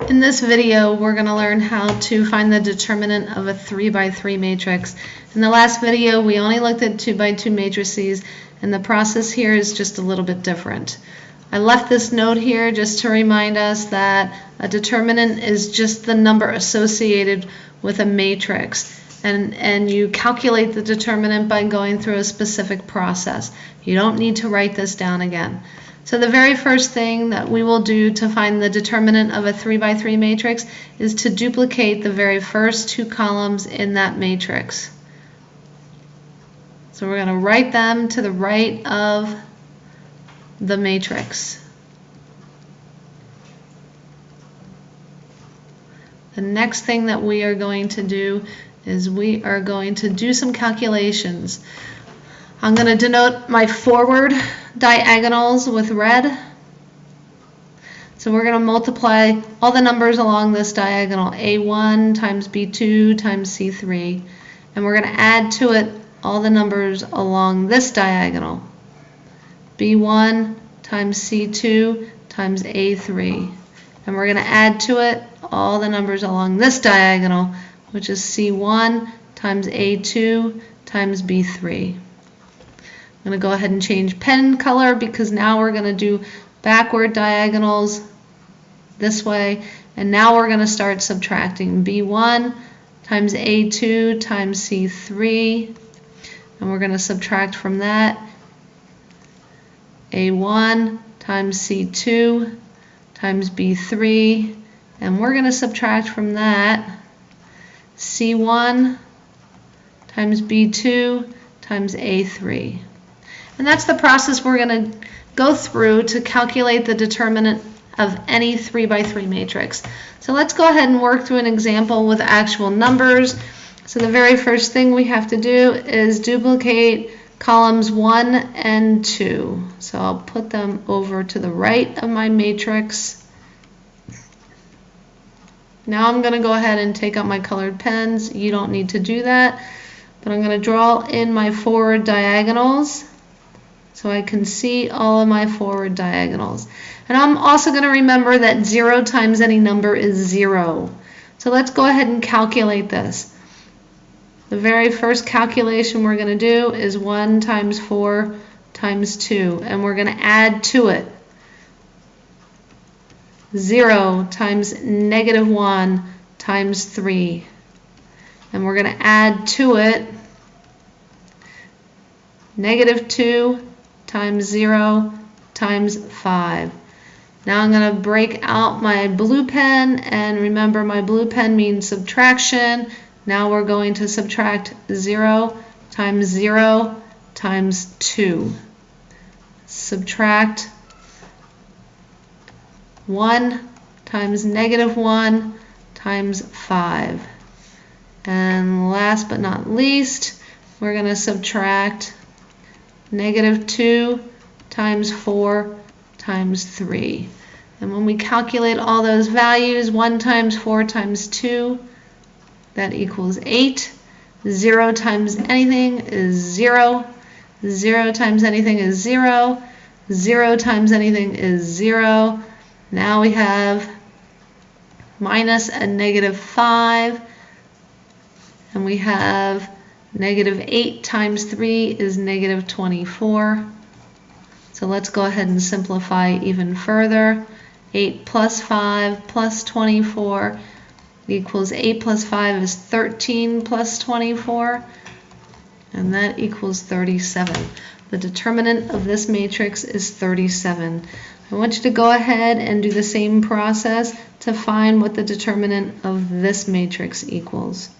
In this video, we're going to learn how to find the determinant of a 3 by 3 matrix. In the last video, we only looked at 2 by 2 matrices, and the process here is just a little bit different. I left this note here just to remind us that a determinant is just the number associated with a matrix, and you calculate the determinant by going through a specific process. You don't need to write this down again. So the very first thing that we will do to find the determinant of a 3 by 3 matrix is to duplicate the very first two columns in that matrix. So we're going to write them to the right of the matrix. The next thing that we are going to do is we are going to do some calculations. I'm going to denote my forward diagonals with red. So we're going to multiply all the numbers along this diagonal, A1 times B2 times C3, and we're going to add to it all the numbers along this diagonal, B1 times C2 times A3, and we're going to add to it all the numbers along this diagonal, which is C1 times A2 times B3. I'm going to go ahead and change pen color because now we're going to do backward diagonals this way, and now we're going to start subtracting B1 times A2 times C3, and we're going to subtract from that A1 times C2 times B3, and we're going to subtract from that C1 times B2 times A3. And that's the process we're going to go through to calculate the determinant of any 3 by 3 matrix. So let's go ahead and work through an example with actual numbers. So the very first thing we have to do is duplicate columns 1 and 2. So I'll put them over to the right of my matrix. Now I'm going to go ahead and take out my colored pens. You don't need to do that, but I'm going to draw in my forward diagonals so I can see all of my forward diagonals. And I'm also going to remember that 0 times any number is 0. So let's go ahead and calculate this. The very first calculation we're going to do is 1 times 4 times 2, and we're going to add to it 0 times negative 1 times 3, and we're going to add to it negative 2 times 0 times 5. Now I'm going to break out my blue pen, and remember my blue pen means subtraction. Now we're going to subtract 0 times 0 times 2. Subtract 1 times negative 1 times 5. And last but not least, we're going to subtract negative 2 times 4 times 3. And when we calculate all those values, 1 times 4 times 2, that equals 8. 0 times anything is 0. 0 times anything is 0. 0 times anything is 0. Now we have minus a negative 5, and we have negative 8 times 3 is negative 24. So let's go ahead and simplify even further. 8 plus 5 plus 24 equals 8 plus 5 is 13 plus 24, and that equals 37. The determinant of this matrix is 37. I want you to go ahead and do the same process to find what the determinant of this matrix equals.